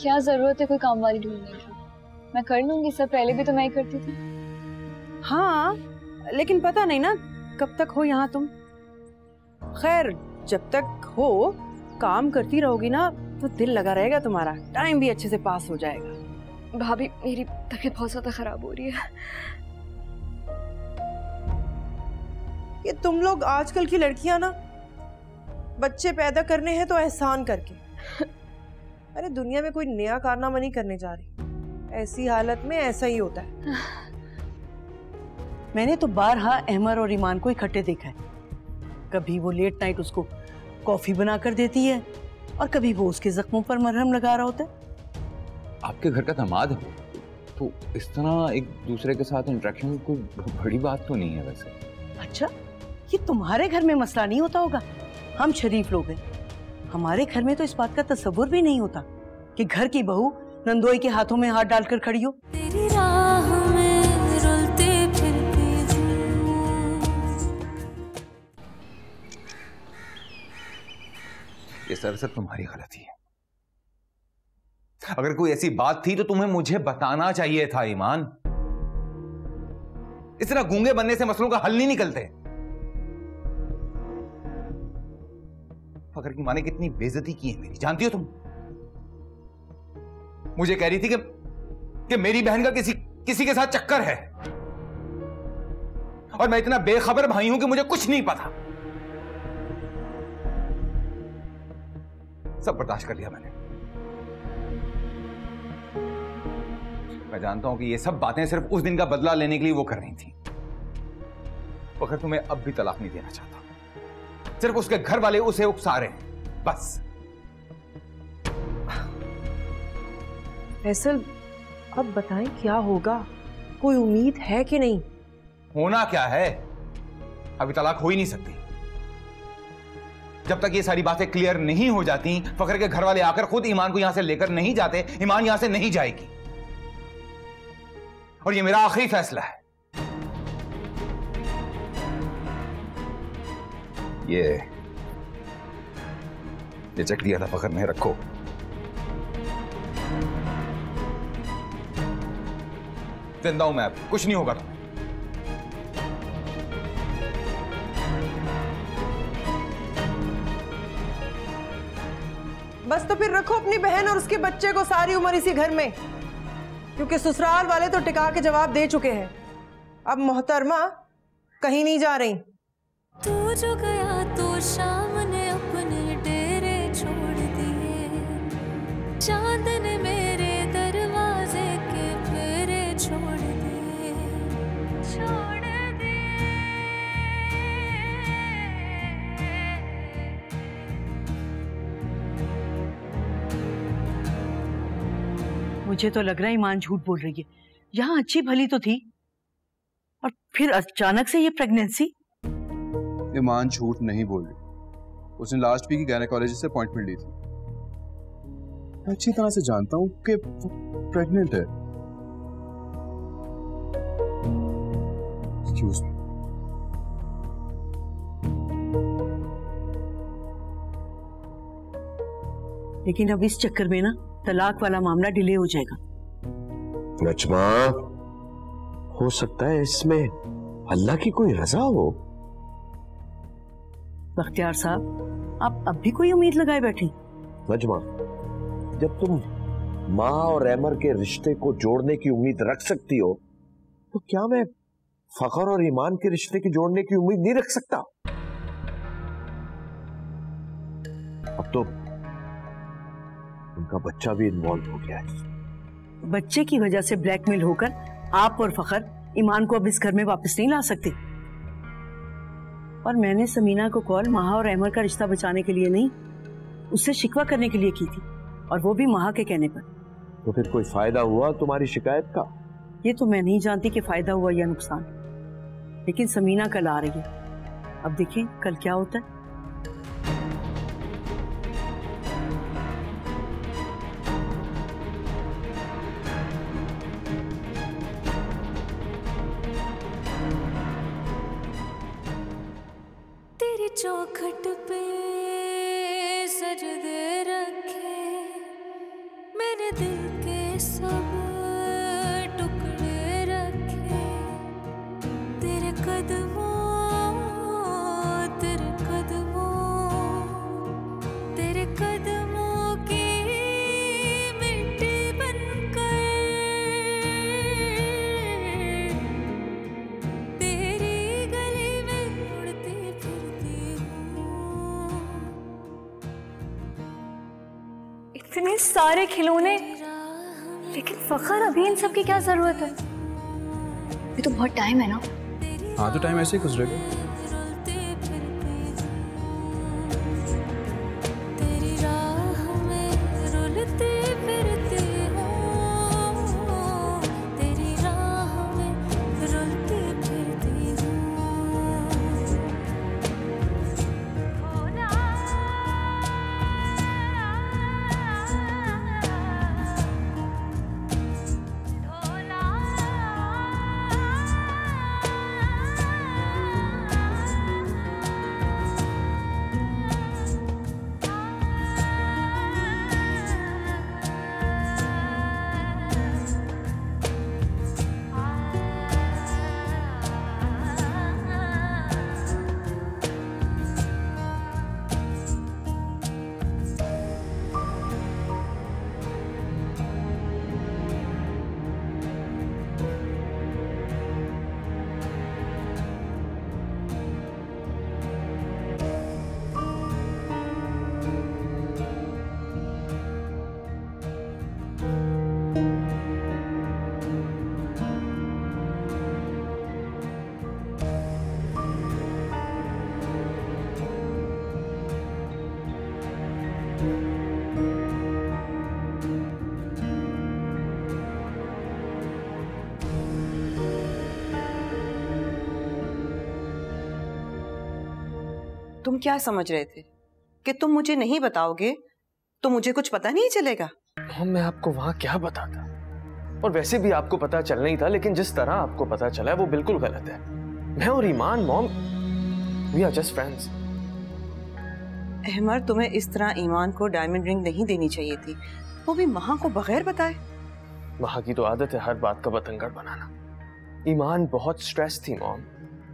क्या जरूरत है कोई काम वाली ढूंढने की? मैं कर लूंगी, सब पहले भी तो मैं ही करती थी। हाँ, लेकिन पता नहीं ना कब तक हो यहाँ तुम। खैर, जब तक हो काम करती रहोगी ना तो दिल लगा रहेगा तुम्हारा, टाइम भी अच्छे से पास हो जाएगा। भाभी मेरी तबीयत बहुत ज्यादा खराब हो रही है। ये तुम लोग आजकल की लड़कियां ना, बच्चे पैदा करने हैं तो एहसान करके। अरे दुनिया में कोई नया कारनामा नहीं करने जा रही, ऐसी हालत में ऐसा ही होता है। मैंने तो बारहा अहमर और ईमान को इकट्ठे देखा है। कभी वो लेट नाइट उसको कॉफी बना कर देती है और कभी वो उसके जख्मों पर मरहम लगा रहा होता है। आपके घर का दामाद है तो इस तरह एक दूसरे के साथ इंटरेक्शन कोई बड़ी बात तो नहीं है वैसे। अच्छा, ये तुम्हारे घर में मसला नहीं होता होगा? हम शरीफ लोग हैं, हमारे घर में तो इस बात का तसव्वुर भी नहीं होता कि घर की बहू नंदोई के हाथों में हाथ डालकर खड़ी हो। तेरी राह में रुलते फिरती ये सरासर तुम्हारी गलती है। अगर कोई ऐसी बात थी तो तुम्हें मुझे बताना चाहिए था ईमान। इस तरह गूंगे बनने से मसलों का हल नहीं निकलते। फखर की माँ ने कितनी बेइज्जती की है मेरी, जानती हो तुम? मुझे कह रही थी कि मेरी बहन का किसी के साथ चक्कर है और मैं इतना बेखबर भाई हूं कि मुझे कुछ नहीं पता। सब बर्दाश्त कर लिया मैंने। मैं जानता हूं कि ये सब बातें सिर्फ उस दिन का बदला लेने के लिए वो कर रही थी। फखर तुम्हें अब भी तलाक नहीं देना चाहता, सिर्फ उसके घर वाले उसे उकसा रहे हैं, बस। फैसल, अब बताएं क्या होगा? कोई उम्मीद है कि नहीं? होना क्या है, अभी तलाक हो ही नहीं सकती। जब तक ये सारी बातें क्लियर नहीं हो जाती, फखर के घर वाले आकर खुद ईमान को यहां से लेकर नहीं जाते, ईमान यहां से नहीं जाएगी। और ये मेरा आखिरी फैसला है। ये चेक दिया था फखर ने, रखो। जिंदा हूं मैं, अब कुछ नहीं होगा तुम्हें। बस तो फिर रखो अपनी बहन और उसके बच्चे को सारी उम्र इसी घर में, क्योंकि ससुराल वाले तो टिका के जवाब दे चुके हैं। अब मोहतरमा कहीं नहीं जा रही। तू जो गया तो शाम ने अपने डेरे छोड़ दिए, चांद ने मेरे दरवाजे के फेरे छोड़ दिए, छोड़ दिए। मुझे तो लग रहा है ईमान झूठ बोल रही है। यहाँ अच्छी भली तो थी और फिर अचानक से ये प्रेगनेंसी। ईमान झूठ नहीं बोल रही, उसने लास्ट वीक ही गायनेकोलॉजिस्ट से अपॉइंटमेंट ली थी। मैं अच्छी तरह से जानता हूं कि प्रेग्नेंट है। Excuse me. लेकिन अब इस चक्कर में ना तलाक वाला मामला डिले हो जाएगा। नजमा, हो सकता है इसमें अल्लाह की कोई रजा हो। बख्तियार साहब, आप अब भी कोई उम्मीद लगाए बैठे? नजमा, जब तुम माँ और अहमर के रिश्ते को जोड़ने की उम्मीद रख सकती हो, तो क्या मैं फखर और ईमान के रिश्ते की जोड़ने की उम्मीद नहीं रख सकता? अब तो उनका बच्चा भी इन्वॉल्व हो गया है। बच्चे की वजह से ब्लैकमेल होकर आप और फखर ईमान को अब इस घर में वापस नहीं ला सकते। और मैंने समीना को कॉल महा और अहमर का रिश्ता बचाने के लिए नहीं, उससे शिकवा करने के लिए की थी, और वो भी महा के कहने पर। तो फिर कोई फायदा हुआ तुम्हारी शिकायत का? ये तो मैं नहीं जानती कि फायदा हुआ या नुकसान, लेकिन समीना कल आ रही है। अब देखिए कल क्या होता है। तेरी चौखट पे सजदे रखे मैंने। सब टुकड़े रखे तेरे कदमों की मिट्टी बनकर तेरी गली में उड़ती फिरती हूँ। इतने सारे खिलौने, लेकिन फखर अभी इन सब की क्या जरूरत है? ये तो बहुत टाइम है ना। हाँ तो टाइम ऐसे ही गुजरेगा। तुम क्या समझ रहे थे कि तुम मुझे नहीं बताओगे तो मुझे कुछ पता नहीं चलेगा? मॉम मैं आपको वहां क्या बताता, और वैसे भी आपको पता चलना ही था, लेकिन जिस तरह आपको पता चला है वो बिल्कुल गलत है। मैं और Iman mom we are just friends. Ahmar, तुम्हें इस तरह ईमान को डायमंड रिंग नहीं देनी चाहिए थी, वो भी महा को बगैर बताए। महा की तो आदत है हर बात का बतंगड़ बनाना। ईमान बहुत स्ट्रेस थी मॉम,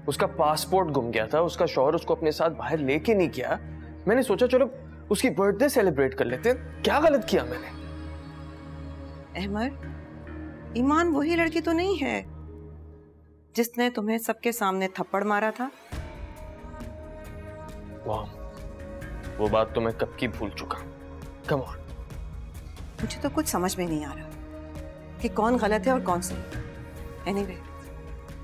उसका पासपोर्ट गुम गया था, उसका शौहर उसको अपने साथ बाहर लेके नहीं गया। मैंने सोचा चलो उसकी बर्थडे सेलिब्रेट कर लेते हैं। क्या गलत किया मैंने? अहमर, ईमान वही लड़की तो नहीं है जिसने तुम्हें सबके सामने थप्पड़ मारा था। मॉम वो बात तो मैं कब की भूल चुका। Come on. मुझे तो कुछ समझ में नहीं आ रहा कि कौन गलत है और कौन सही। एनीवे,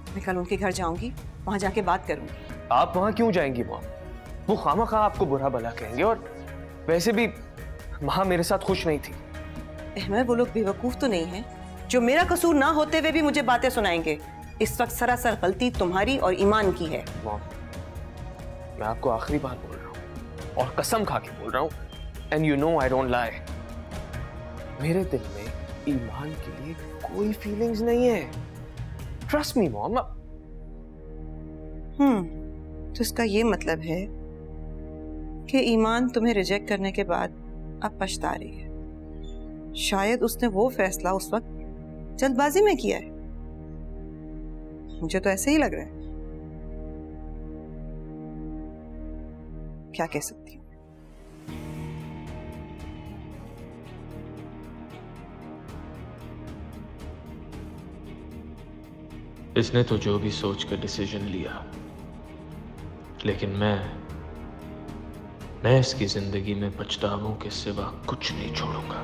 मैं कल उनके घर जाऊंगी, वहां जाके बात करूंगी। आप वहां क्यों जाएंगी मॉम? वो खामखा आपको बुरा भला कहेंगे, और वैसे भी महा मेरे साथ खुश नहीं थी। अहमद, वो लोग बेवकूफ तो नहीं है जो मेरा कसूर ना होते हुए भी मुझे बातें सुनाएंगे। इस वक्त सरासर गलती तुम्हारी और ईमान की है। मॉम मैं आपको आखिरी बार बोल रहा हूँ और कसम खा के बोल रहा हूँ, and you know I don't lie, मेरे दिल में ईमान के लिए कोई फीलिंग्स नहीं है। Trust me mom. तो इसका ये मतलब है कि ईमान तुम्हें रिजेक्ट करने के बाद अब पछता रही है। शायद उसने वो फैसला उस वक्त जल्दबाजी में किया है। मुझे तो ऐसे ही लग रहा है। क्या कह सकती हूँ? इसने तो जो भी सोच कर डिसीजन लिया, लेकिन मैं इसकी जिंदगी में पछतावों के सिवा कुछ नहीं छोड़ूंगा।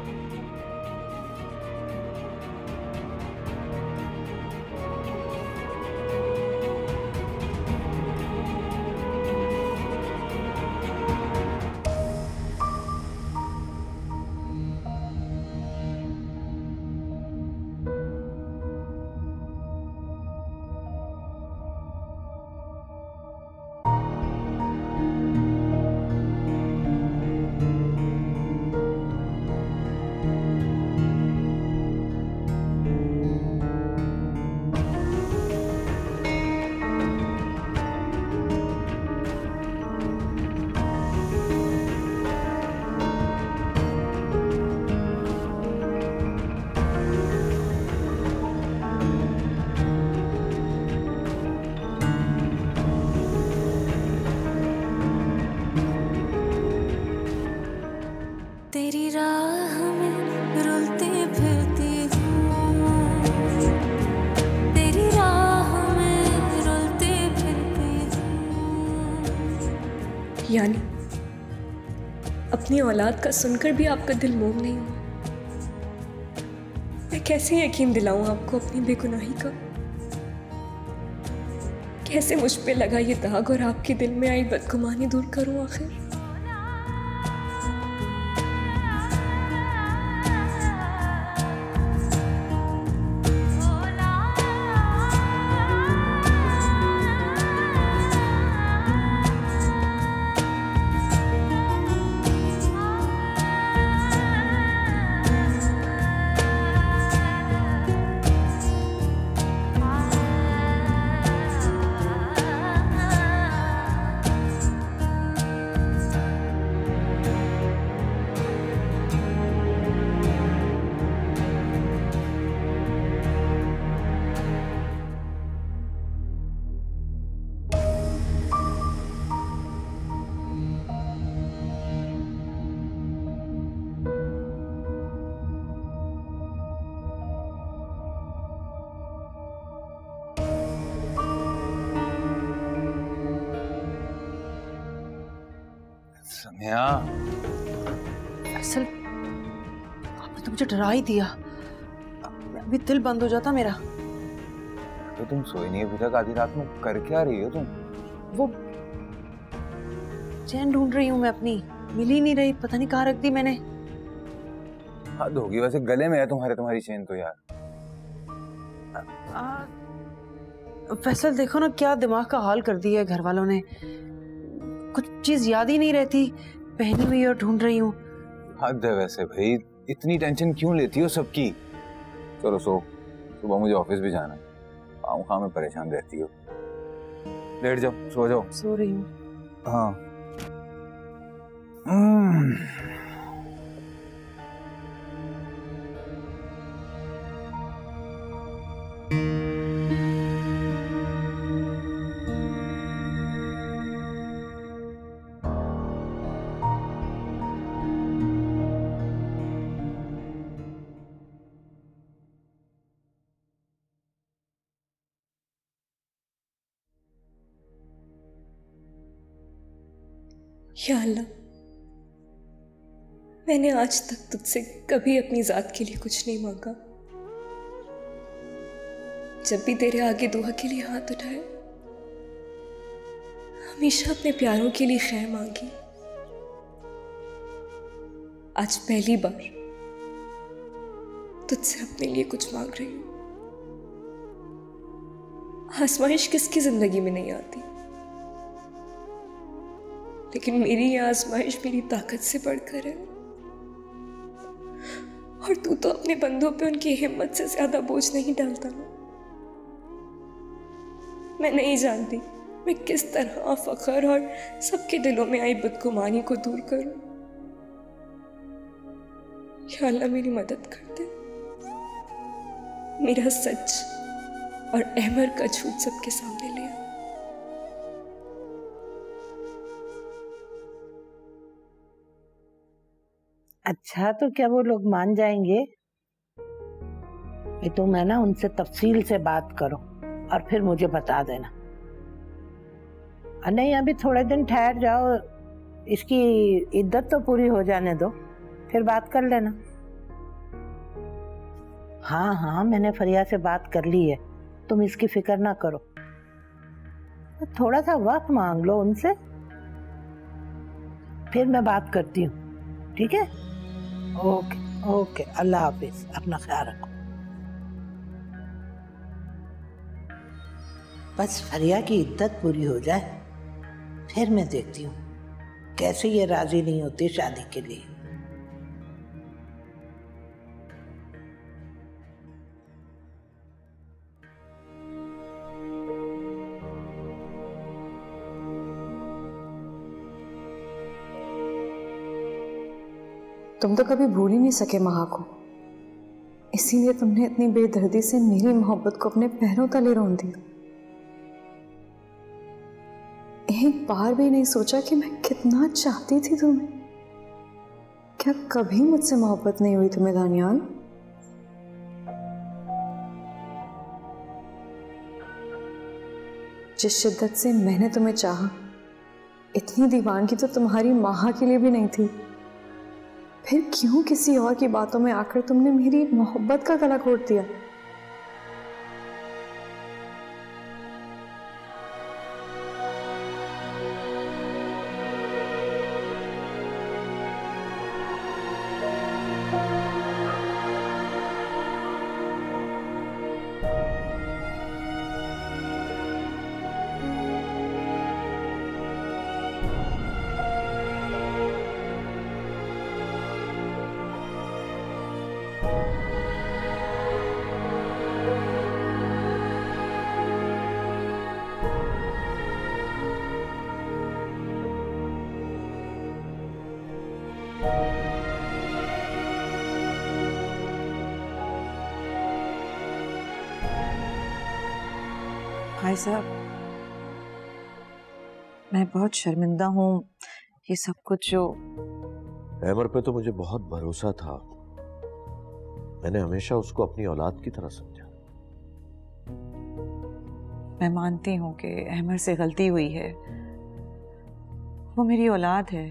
यानी अपनी औलाद का सुनकर भी आपका दिल मोम नहीं हुआ। मैं कैसे यकीन दिलाऊं आपको अपनी बेगुनाही का? कैसे मुझ पे लगा ये दाग और आपके दिल में आई बदगुमानी दूर करूं आखिर? समिया, फैसल, आपने तो मुझे डरा ही दिया। अभी दिल बंद हो जाता मेरा। तो तुम सोई नहीं अभी तक? आधी रात में कर क्या रही हो तुम? वो चैन ढूंढ रही हूँ मैं अपनी, मिल ही नहीं रही, पता नहीं कहाँ रख दी मैंने। हद होगी, वैसे गले में है तुम्हारी चेन तो यार। फैसल देखो ना क्या दिमाग का हाल कर दिया है घर वालों ने। कुछ चीज याद ही नहीं रहती, पहनी हुई और ढूंढ रही हूँ। हद है वैसे भाई, इतनी टेंशन क्यों लेती हो सबकी? चलो सो, सुबह मुझे ऑफिस भी जाना है। खाम खाम में परेशान रहती हो। लेट जाओ, सो जाओ। सो रही हूँ। हाँ। या अल्लाह, मैंने आज तक तुझसे कभी अपनी जात के लिए कुछ नहीं मांगा। जब भी तेरे आगे दुआ के लिए हाथ उठाए, हमेशा अपने प्यारों के लिए खैर मांगी। आज पहली बार तुझसे अपने लिए कुछ मांग रही हूं। आजमाइश किसकी जिंदगी में नहीं आती, लेकिन मेरी ये आजमाइश मेरी ताकत से बढ़कर है। और तू तो अपने बंदों पे उनकी हिम्मत से ज्यादा बोझ नहीं डालता ना। मैं नहीं जानती मैं किस तरह फखर और सबके दिलों में आई बदगुमानी को दूर करूं। या अल्लाह मेरी मदद कर दे। मेरा सच और अहमर का झूठ सबके सामने ले आ। अच्छा, तो क्या वो लोग मान जाएंगे? ये तुम है ना उनसे तफसील से बात करो और फिर मुझे बता देना। नहीं, अभी थोड़े दिन ठहर जाओ, इसकी इद्दत तो पूरी हो जाने दो, फिर बात कर लेना। हाँ हाँ, मैंने फरिया से बात कर ली है, तुम इसकी फिक्र ना करो। थोड़ा सा वक्त मांग लो उनसे, फिर मैं बात करती हूँ। ठीक है? ओके ओके, अल्लाह हाफिज, अपना ख्याल रखो। बस फरिया की इद्दत पूरी हो जाए, फिर मैं देखती हूँ कैसे ये राजी नहीं होती शादी के लिए। तुम तो कभी भूल ही नहीं सके महा को, इसीलिए तुमने इतनी बेदर्दी से मेरी मोहब्बत को अपने पैरों तले रोन दिया। एक बार भी नहीं सोचा कि मैं कितना चाहती थी तुम्हें। क्या कभी मुझसे मोहब्बत नहीं हुई तुम्हें दानियाल? जिस शिद्दत से मैंने तुम्हें चाहा, इतनी दीवानगी तो तुम्हारी माँ के लिए भी नहीं थी। फिर क्यों किसी और की बातों में आकर तुमने मेरी मोहब्बत का गला घोट दिया? भाई साहब, मैं बहुत शर्मिंदा हूँ ये सब कुछ जो। अहमर पे तो मुझे बहुत भरोसा था। मैंने हमेशा उसको अपनी औलाद की तरह समझा। मैं मानती हूँ कि अहमर से गलती हुई है, वो मेरी औलाद है,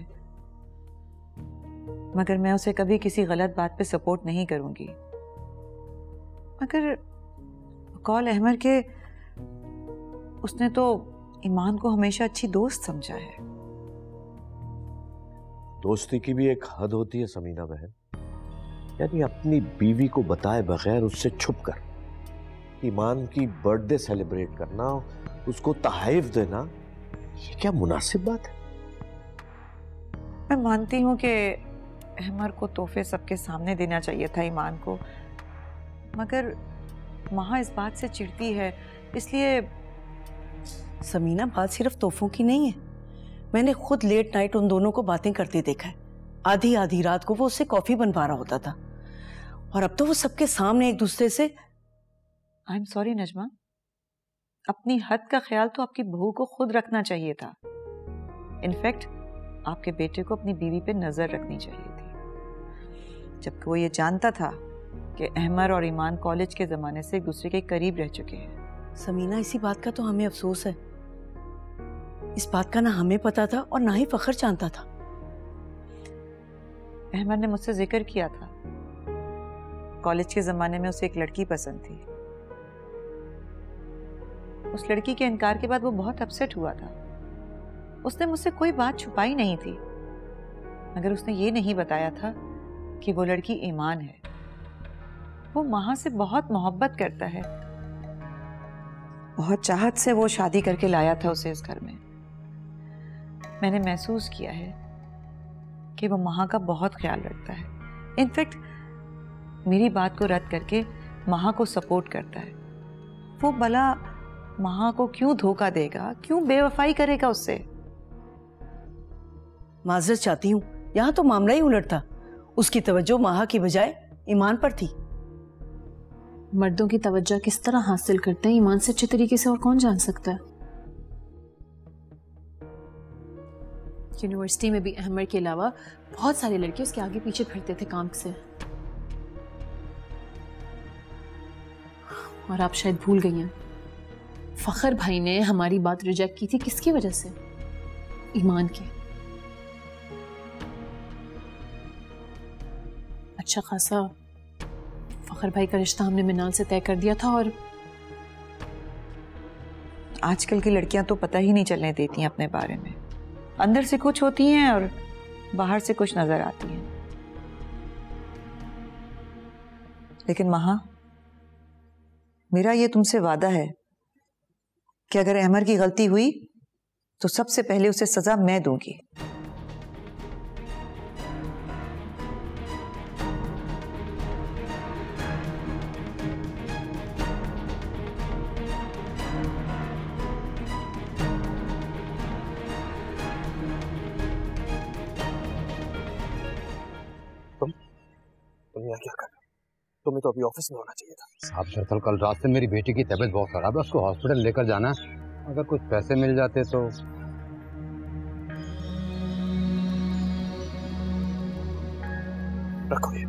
मगर मैं उसे कभी किसी गलत बात पे सपोर्ट नहीं करूंगी। मगर कॉल अहमर के, उसने तो ईमान को हमेशा अच्छी दोस्त समझा है। दोस्ती की भी एक हद होती है समीना बहन, यानी अपनी बीवी को बताए बगैर उससे छुप कर ईमान की बर्थडे सेलिब्रेट करना, उसको तहफ़ देना, ये क्या मुनासिब बात है? मैं मानती हूँ कि अहमर को तोहफे सबके सामने देना चाहिए था ईमान को, मगर माँ इस बात से चिढ़ती है, इसलिए। समीना, बात सिर्फ तोहफों की नहीं है। मैंने खुद लेट नाइट उन दोनों को बातें करते देखा है। आधी आधी रात को वो उससे कॉफी बनवा रहा होता था, और अब तो वो सबके सामने एक दूसरे से। आई एम सॉरी नजमा, अपनी हद का ख्याल तो आपकी बहू को खुद रखना चाहिए था। इनफैक्ट आपके बेटे को अपनी बीवी पे नजर रखनी चाहिए थी, जबकि वो ये जानता था कि अहमर और ईमान कॉलेज के जमाने से एक दूसरे के करीब रह चुके हैं। समीना, इसी बात का तो हमें अफसोस है। इस बात का ना हमें पता था और ना ही फखर जानता था। अहमद ने मुझसे जिक्र किया था, कॉलेज के जमाने में उसे एक लड़की पसंद थी। उस लड़की के इनकार के बाद वो बहुत अपसेट हुआ था। उसने मुझसे कोई बात छुपाई नहीं थी, मगर उसने ये नहीं बताया था कि वो लड़की ईमान है। वो माँ से बहुत मोहब्बत करता है, बहुत चाहत से वो शादी करके लाया था उसे इस घर में। मैंने महसूस किया है कि वो माँ का बहुत ख्याल रखता है। इनफैक्ट मेरी बात को रद्द करके माँ को सपोर्ट करता है। वो भला माँ को क्यों धोखा देगा, क्यों बेवफाई करेगा उससे? माजरत चाहती हूँ, यहाँ तो मामला ही उलट था। उसकी तवज्जो माँ की बजाय ईमान पर थी। मर्दों की तवज्जो किस तरह हासिल करते हैं ईमान से अच्छे तरीके से और कौन जान सकता है। यूनिवर्सिटी में भी अहमर के अलावा बहुत सारे लड़के उसके आगे पीछे फिरते थे काम से। और आप शायद भूल गई हैं, फखर भाई ने हमारी बात रिजेक्ट की थी किसकी वजह से? ईमान की। अच्छा खासा फखर भाई का रिश्ता हमने मिनाल से तय कर दिया था। और आजकल की लड़कियां तो पता ही नहीं चलने देती हैं अपने बारे में। अंदर से कुछ होती हैं और बाहर से कुछ नजर आती हैं। लेकिन महा, मेरा ये तुमसे वादा है कि अगर अहमर की गलती हुई तो सबसे पहले उसे सजा मैं दूंगी। तुम यहाँ क्या कर रहे हो? तुम्हें तो अभी ऑफिस में होना चाहिए था। साहब दरअसल कल रात से मेरी बेटी की तबीयत बहुत खराब है, उसको हॉस्पिटल लेकर जाना है। अगर कुछ पैसे मिल जाते तो। रखो ये।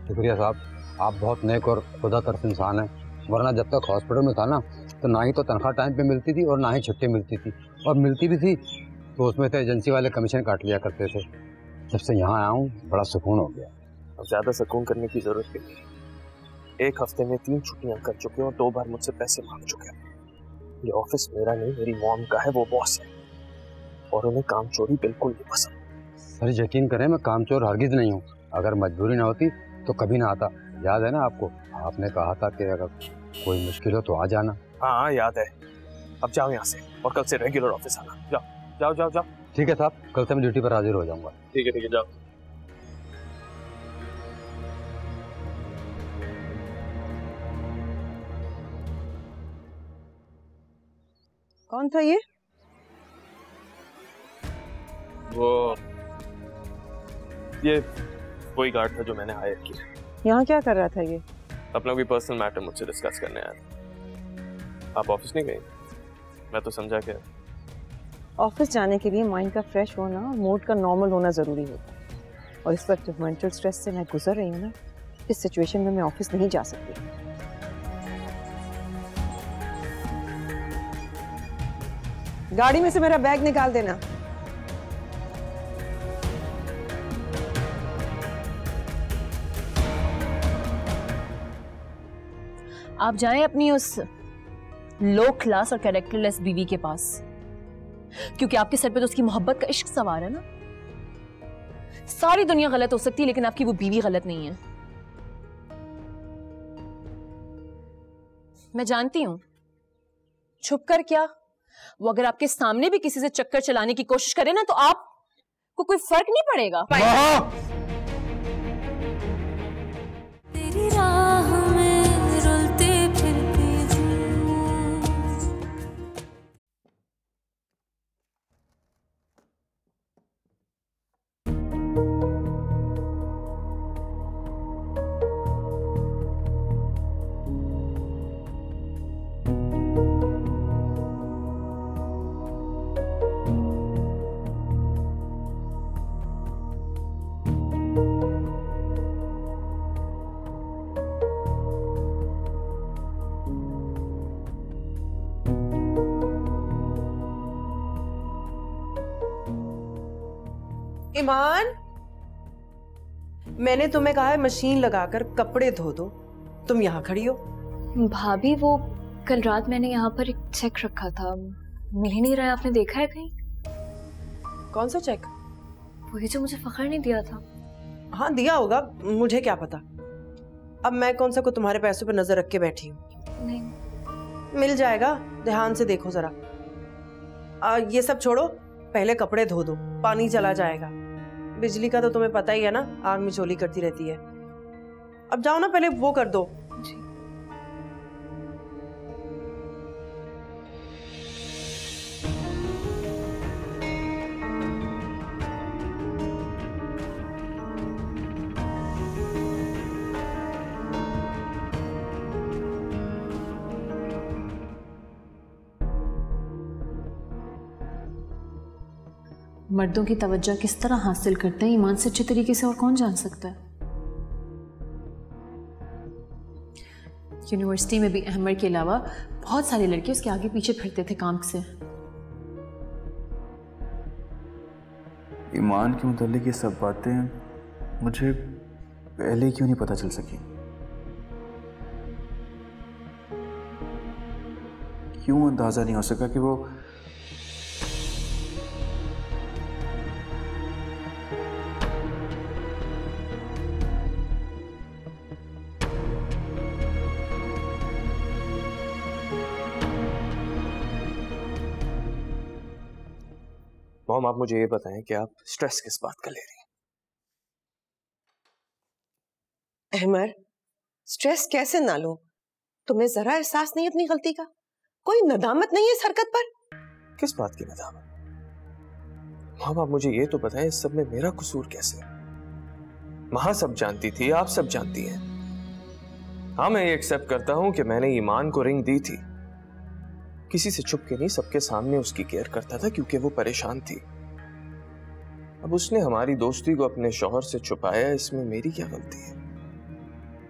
शुक्रिया साहब, आप बहुत नेक और खुदा तरफ इंसान हैं, वरना जब तक हॉस्पिटल में था ना तो ना ही तो तनख्वाह टाइम पे मिलती थी और ना ही छुट्टी मिलती थी, और मिलती भी थी तो उसमें से एजेंसी वाले कमीशन काट लिया करते थे। जब से यहाँ आया हूँ बड़ा सुकून हो गया। अब ज़्यादा सुकून करने की ज़रूरत भी नहीं। एक हफ्ते में 3 छुट्टियाँ कर चुके और 2 बार मुझसे पैसे मांग चुके हैं। ये ऑफिस मेरा नहीं, मेरी मॉम का है, वो बॉस है और उन्हें कामचोरी बिल्कुल नहीं पसंद। सर यकीन करें, मैं कामचोर हरगिज नहीं हूँ। अगर मजबूरी ना होती तो कभी ना आता। याद है ना आपको, आपने कहा था कि अगर कोई मुश्किल हो तो आ जाना। हाँ याद है। अब जाओ यहाँ से और कल से रेगुलर ऑफिस आना। जाओ जाओ जाओ जाओ। ठीक है साहब, कल से मैं ड्यूटी पर हाजिर हो जाऊंगा। ठीक है जाओ। कौन था ये? ये वही गार्ड था जो मैंने हायर किया। यहाँ क्या कर रहा था ये? अपना कोई पर्सनल मैटर मुझसे डिस्कस करने आया था। आप ऑफिस नहीं गए? मैं तो समझा कि ऑफिस जाने के लिए माइंड का फ्रेश होना और मूड का नॉर्मल होना ज़रूरी होता है, और इस वक्त जो मेंटल स्ट्रेस से मैं गुजर रही हूँ ना, इस सिचुएशन में मैं ऑफिस नहीं जा सकती। गाड़ी में से मेरा बैग निकाल देना। आप जाएं अपनी उस लो क्लास और कैरेक्टरलेस बीवी के पास, क्योंकि आपके सर पे तो उसकी मोहब्बत का इश्क सवार है ना। सारी दुनिया गलत हो सकती है लेकिन आपकी वो बीवी गलत नहीं है। मैं जानती हूं, छुपकर क्या, वो अगर आपके सामने भी किसी से चक्कर चलाने की कोशिश करे ना तो आपको कोई फर्क नहीं पड़ेगा। तेरी राह में रुलते फिरती हूँ। ईमान, मैंने तुम्हें कहा है मशीन लगाकर कपड़े धो दो, तुम यहाँ खड़ी हो। भाभी वो कल रात मैंने यहाँ पर एक चेक रखा था, मिल ही नहीं रहा है, आपने देखा है कहीं? कौन सा चेक? वही जो मुझे फखर ने दिया था। हाँ दिया होगा, मुझे क्या पता। अब मैं कौन सा को तुम्हारे पैसों पर नजर रख के बैठी हूँ। नहीं मिल जाएगा, ध्यान से देखो जरा। ये सब छोड़ो, पहले कपड़े धो दो, पानी चला जाएगा। बिजली का तो तुम्हें पता ही है ना, आग मिचोली करती रहती है। अब जाओ ना, पहले वो कर दो। मर्दों की तवज्जो किस तरह हासिल करते हैं ईमान से अच्छे तरीके से और कौन जान सकता है। यूनिवर्सिटी में भी अहमर के अलावा बहुत सारे लड़के उसके आगे पीछे फिरते थे काम से। ईमान के मुतालिक ये सब बातें मुझे पहले क्यों नहीं पता चल सकी? क्यों अंदाजा नहीं हो सका कि वो मॉम, आप मुझे ये बताएं कि आप स्ट्रेस किस बात का ले रही हैं? अहमर, स्ट्रेस कैसे ना लो? तुम्हें जरा एहसास नहीं अपनी गलती का? कोई नदामत नहीं है इस हरकत पर? किस बात की नदामत? मॉम, आप मुझे ये तो बताएं, इस सब में मेरा कसूर कैसे है? महा सब जानती थी, आप सब जानती हैं। हाँ, मैं ये एक्सेप्ट करता हूं कि मैंने ईमान को रिंग दी थी। किसी से छुप के नहीं, सबके सामने उसकी केयर करता था क्योंकि वो परेशान थी। अब उसने हमारी दोस्ती को अपने शौहर से छुपाया, इसमें मेरी क्या गलती है?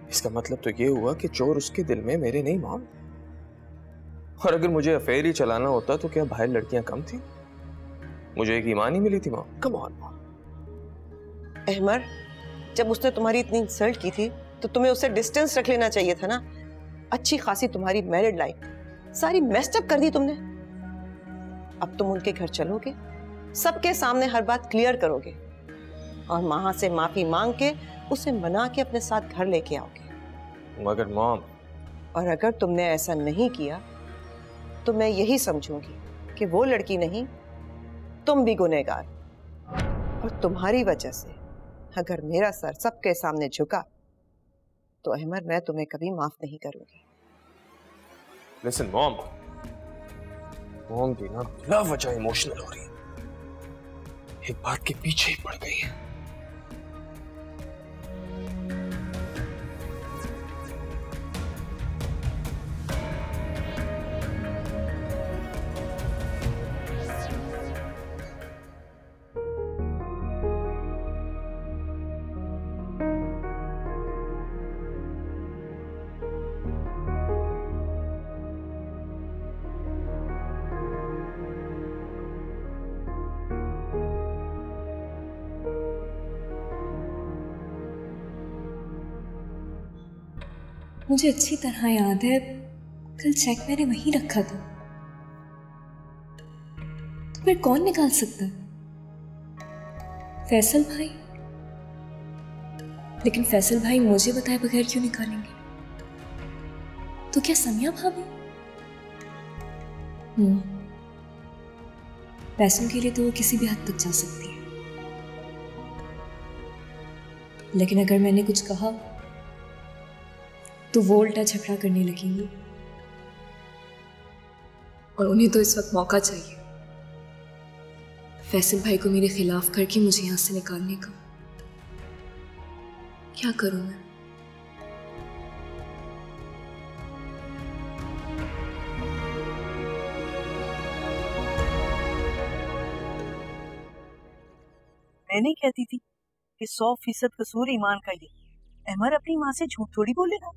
इसका मतलब तो ये हुआ कि चोर उसके दिल में, मेरे नहीं मॉम। और अगर मुझे अफेयर ही चलाना होता तो क्या बाहर लड़कियां कम थी? मुझे एक ईमान ही मिली थी mom. Come on mom. Ahmar, जब उसने तुम्हारी इतनी इंसल्ट की थी तो तुम्हें उससे डिस्टेंस रख लेना चाहिए था ना। अच्छी खासी तुम्हारी मैरिड लाइफ सारी मेस्ड अप कर दी तुमने। अब तुम उनके घर चलोगे, सबके सामने हर बात क्लियर करोगे और माँ से माफी मांग के उसे मना के अपने साथ घर लेके आओगे। मगर मॉम, और अगर तुमने ऐसा नहीं किया तो मैं यही समझूंगी कि वो लड़की नहीं, तुम भी गुनहगार। और तुम्हारी वजह से अगर मेरा सर सबके सामने झुका तो अहमर, मैं तुम्हें कभी माफ नहीं करूंगी। लिसन मॉम, मॉम भी ना बिना वजह इमोशनल हो रही है। एक बात के पीछे ही पड़ गई है। मुझे अच्छी तरह याद है, कल चेक मैंने वहीं रखा था, तो फिर कौन निकाल सकता? फैसल भाई। लेकिन फैसल भाई मुझे बताए बगैर क्यों निकालेंगे? तो क्या समिया भाभी? पैसों के लिए तो वो किसी भी हद तक जा सकती है, लेकिन अगर मैंने कुछ कहा तो वो उल्टा झगड़ा करने लगेंगी, और उन्हें तो इस वक्त मौका चाहिए फैसल भाई को मेरे खिलाफ करके मुझे यहां से निकालने का। क्या करूं मैं? मैंने कहती थी कि 100% कसूर ईमान का ही। अहमर अपनी माँ से झूठ थोड़ी बोलेगा।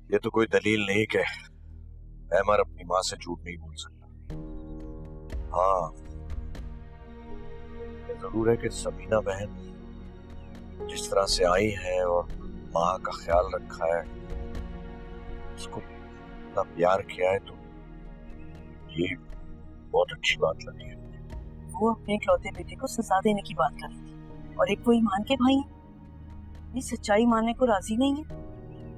ये तो कोई दलील नहीं कि अहमर अपनी माँ से झूठ नहीं बोल सकता। हाँ, ये जरूर है कि सबीना बहन जिस तरह से आई है और माँ का ख्याल रखा है, उसको इतना प्यार किया है, तो ये बहुत अच्छी बात लगी है। वो अपने इकलौते बेटे को सजा देने की बात कर रही थी, और एक वो ईमान के भाई हैं, ये सच्चाई मानने को राजी नहीं है।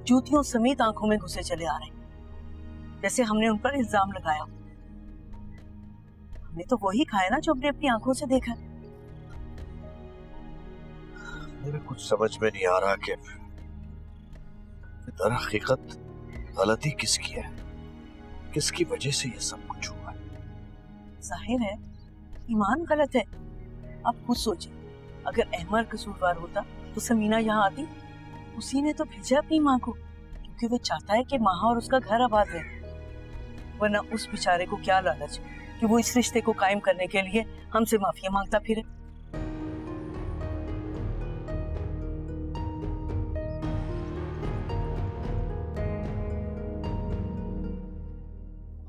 जूतियों समेत आंखों में घुसे चले आ रहे हैं, जैसे हमने उन पर इल्जाम लगाया। हमने तो वही खाया ना जो हमने अपनी आंखों से देखा। मेरे कुछ समझ में नहीं आ रहा कि दर हकीकत गलती किसकी है, किसकी वजह से ये सब कुछ हुआ है। जाहिर है ईमान गलत है। आप खुद सोचिए, अगर अहमर कसूरवार होता तो समीना यहाँ आती? उसी ने तो भेजा अपनी माँ को, क्योंकि वो चाहता है कि माँ और उसका घर आबाद रहे। वरना उस बेचारे को क्या लालच कि वो इस रिश्ते को कायम करने के लिए हमसे माफिया मांगता फिरे।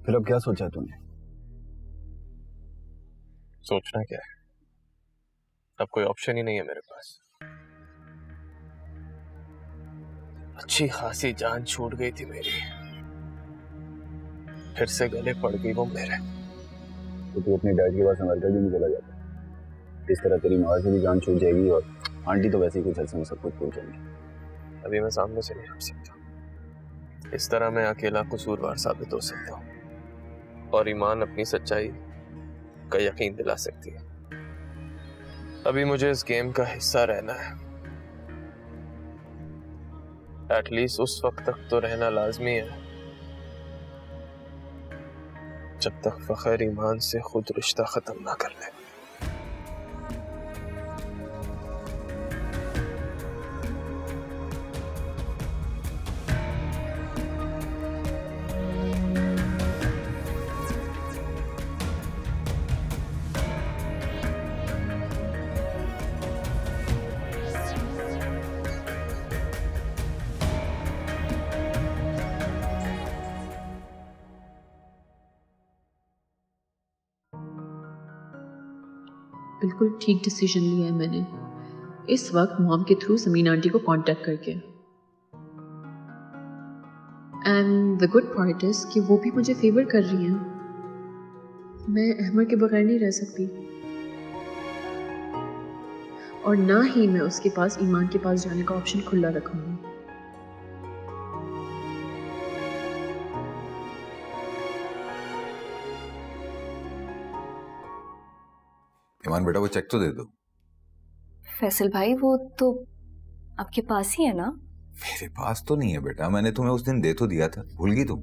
फिर अब क्या सोचा तूने? सोचना क्या है, अब कोई ऑप्शन ही नहीं है मेरे पास। अच्छी खासी जान छूट गई थी मेरी, फिर से गले पड़ गई वो मेरे। तो तू अपने डैड के पास अमेरिका क्यों नहीं चला जाता? इस तरह तेरी माँ से भी जान छूट जाएगी और आंटी तो वैसे ही कुछ अर्से में सब कुछ भूल जाएंगी। अभी मैं सामने से नहीं हट सकता, इस तरह मैं अकेला कसूरवार साबित हो सकता हूँ और ईमान अपनी सच्चाई का यकीन दिला सकती है। अभी मुझे इस गेम का हिस्सा रहना है, एटलीस्ट उस वक्त तक तो रहना लाजमी है जब तक फखर ईमान से खुद रिश्ता खत्म ना कर ले। बिल्कुल ठीक डिसीजन लिया है मैंने इस वक्त मॉम के थ्रू समीना आंटी को कांटेक्ट करके। And the good part is कि वो भी मुझे फेवर कर रही हैं। मैं अहमर के बगैर नहीं रह सकती और ना ही मैं उसके पास ईमान के पास जाने का ऑप्शन खुला रखूंगी। ईमान बेटा वो चेक तो दे दो। फैसल भाई वो तो आपके पास ही है ना? मेरे पास तो नहीं है बेटा, मैंने तुम्हें उस दिन दे तो दिया था, भूल गई तुम?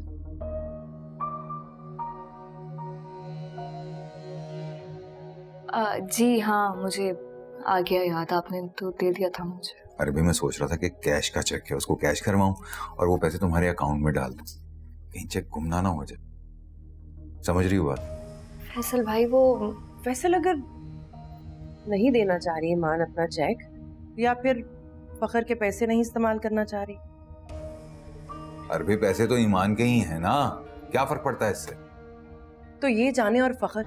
जी हाँ, मुझे आ गया याद, आपने तो दे दिया था मुझे। अरे भाई मैं सोच रहा था कि कैश का चेक है, उसको कैश करवाऊं और वो पैसे तुम्हारे अकाउंट में डाल दूं, कहीं चेक गुमना ना हो जाए। समझ रही हो बात? फैसल भाई वो फैसल अगर नहीं देना चाह रही ईमान अपना चेक, या फिर फखर के पैसे नहीं इस्तेमाल करना चाह रही, अरे भाई पैसे तो ईमान के ही हैं ना, क्या फर्क पड़ता है इससे? तो ये जाने और फखर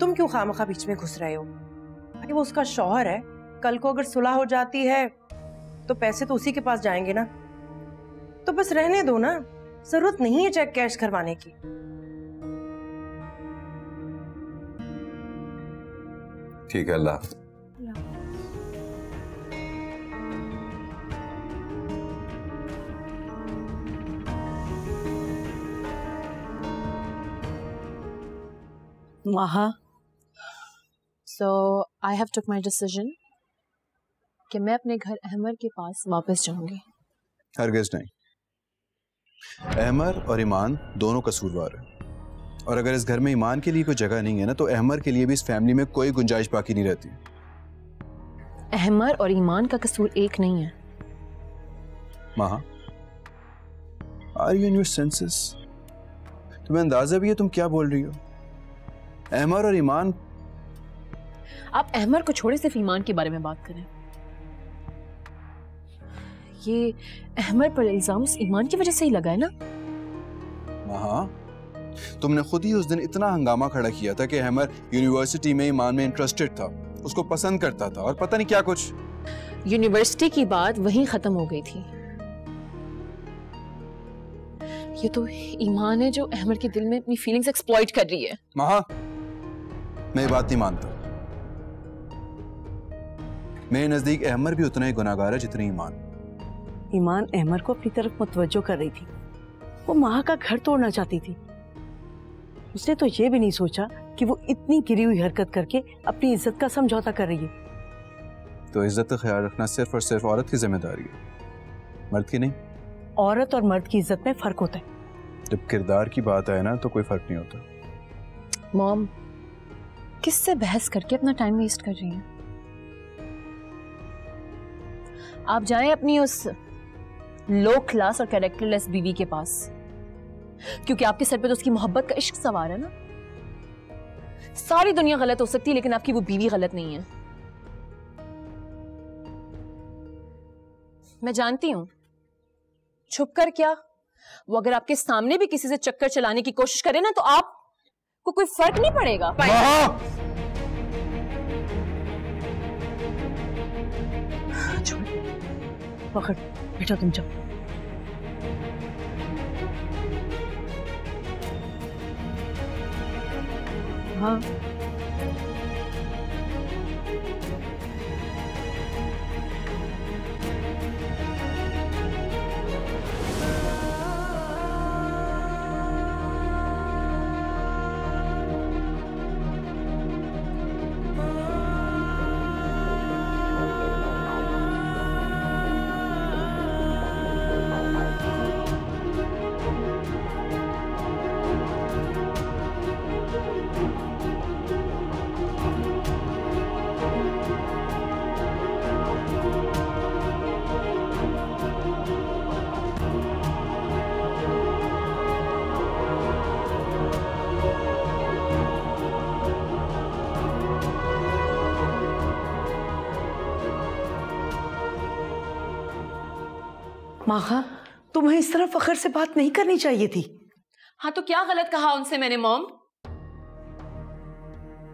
तुम क्यों खामखा बीच में घुस रहे हो? अरे वो उसका शौहर है, कल को अगर सुलह हो जाती है तो पैसे तो उसी के पास जाएंगे ना। तो बस रहने दो ना, जरूरत नहीं है चेक कैश करवाने की। ठीक है, अल्लाह। Maha, so I have took my decision कि मैं अपने घर अहमर के पास वापस जाऊंगी। हरगिज़ नहीं। अहमर और ईमान दोनों कसूरवार हैं, और अगर इस घर में ईमान के लिए कोई जगह नहीं है ना, तो अहमर के लिए भी इस फैमिली में कोई गुंजाइश बाकी नहीं रहती। अहमर और ईमान का कसूर एक नहीं है। माहा, are you in your senses? तुम्हें अंदाजा भी है तुम क्या बोल रही हो? अहमर और ईमान। आप अहमर को छोड़े, सिर्फ ईमान के बारे में बात करें। ये अहमर पर इल्जाम उस ईमान की वजह से ही लगा है ना? माहा, तुमने खुद ही उस दिन इतना हंगामा खड़ा किया था कि अहमर यूनिवर्सिटी में ईमान में इंटरेस्टेड था, उसको पसंद करता था, और पता नहीं क्या कुछ। यूनिवर्सिटी की बात वहीं खत्म हो गई थी। ये तो ईमान है जो अहमर के दिल में अपनी फीलिंग्स एक्सप्लॉइट कर रही है। माहा, मैं ये बात नहीं मानता। मेरे नजदीक अहमर भी उतना ही गुनाहगार है जितनी ईमान। ईमान अहमर को अपनी तरफ मुतवज्जो कर रही थी, वो माँ का घर तोड़ना चाहती थी। उसने तो ये भी नहीं सोचा कि वो इतनी गिरी हुई हरकत करके अपनी इज्जत का समझौता कर रही है। तो इज्जत का ख्याल रखना सिर्फ और सिर्फ औरत की जिम्मेदारी है, मर्द की नहीं। औरत और मर्द की इज्जत में फर्क होता है। जब किरदार की बात आए ना, तो कोई फर्क नहीं होता। मॉम, किससे बहस करके अपना टाइम वेस्ट कर रही हैं? आप जाएं अपनी उस लो क्लास और कैरेक्टरलेस बीवी के पास, क्योंकि आपके सर पे तो उसकी मोहब्बत का इश्क सवार है ना। सारी दुनिया गलत हो सकती है, लेकिन आपकी वो बीवी गलत नहीं है। मैं जानती हूं, छुप कर क्या, वो अगर आपके सामने भी किसी से चक्कर चलाने की कोशिश करे ना, तो आपको कोई फर्क नहीं पड़ेगा। पकड़ बेटा, तुम जाओ। हाँ, माहा, तुम्हें इस तरह फखर से बात नहीं करनी चाहिए थी। हाँ, तो क्या गलत कहा उनसे मैंने मॉम?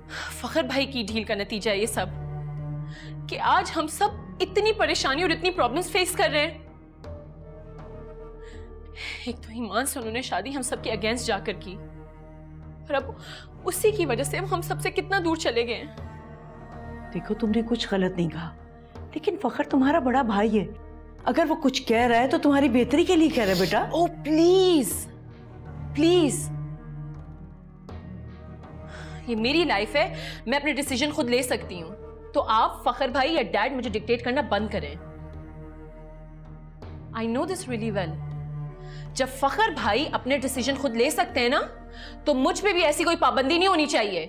फखर भाई की डील का नतीजा है ये सब, कि आज हम सब इतनी परेशानी और इतनी प्रॉब्लम्स फेस कर रहे हैं। एक तो ईमान से उन्होंने शादी हम सब के अगेंस्ट जाकर की, और अब उसी की वजह से हम सबसे कितना दूर चले गए हैं। देखो, तुमने कुछ गलत नहीं कहा, लेकिन फखर तुम्हारा बड़ा भाई है। अगर वो कुछ कह रहा है तो तुम्हारी बेहतरी के लिए कह रहा है बेटा। ओ प्लीज प्लीज, ये मेरी लाइफ है, मैं अपने डिसीजन खुद ले सकती हूँ। तो आप फखर भाई या डैड मुझे डिक्टेट करना बंद करें। I know this really well. जब फखर भाई अपने डिसीजन खुद ले सकते हैं ना, तो मुझ पे भी ऐसी कोई पाबंदी नहीं होनी चाहिए।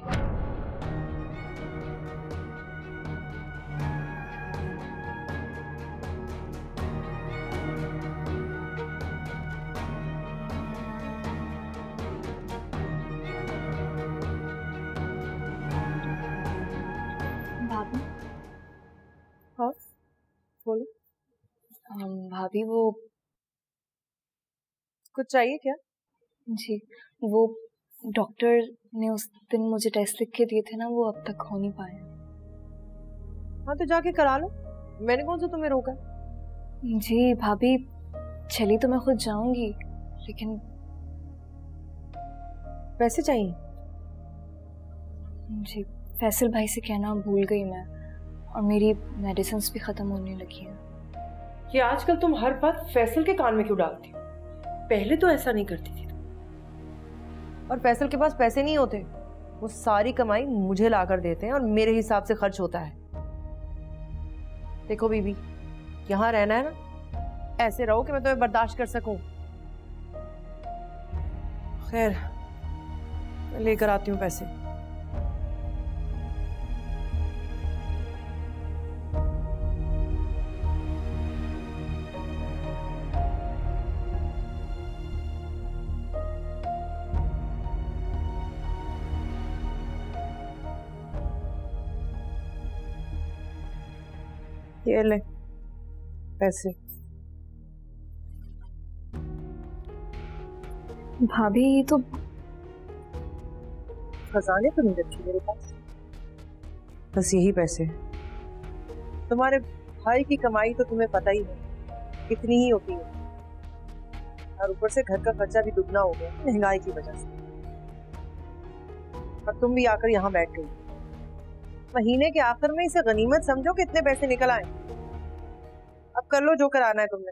भाभी, हाँ बोलो। भाभी वो कुछ चाहिए क्या? जी, वो डॉक्टर ने उस दिन मुझे टेस्ट लिख के दिए थे ना, वो अब तक हो नहीं पाए। हाँ तो जाके करा लो, मैंने कौन सा तुम्हें रोका? जी भाभी, चली तो मैं खुद जाऊंगी, लेकिन पैसे चाहिए। जी, फैसल भाई से कहना भूल गई मैं, और मेरी मेडिसिन्स भी खत्म होने लगी हैं। ये आजकल तुम हर बात फैसल के कान में क्यों डालती हो? पहले तो ऐसा नहीं करती थी। और फैसल के पास पैसे नहीं होते, वो सारी कमाई मुझे लाकर देते हैं और मेरे हिसाब से खर्च होता है। देखो बीबी, यहाँ रहना है ना, ऐसे रहो कि मैं तुम्हें बर्दाश्त कर सकूं। खैर, मैं लेकर आती हूँ पैसे। ये ले पैसे। भाभी, ये तो खजाने तो नहीं रखे मेरे पास, बस यही पैसे। तुम्हारे भाई की कमाई तो तुम्हें पता ही है, कितनी ही होती है, और ऊपर से घर का खर्चा भी दुगना हो गया महंगाई की वजह से। और तुम भी आकर यहाँ बैठ गई। महीने के आखिर में इसे गनीमत समझो कि इतने पैसे निकल आए। अब कर लो जो कराना है तुमने।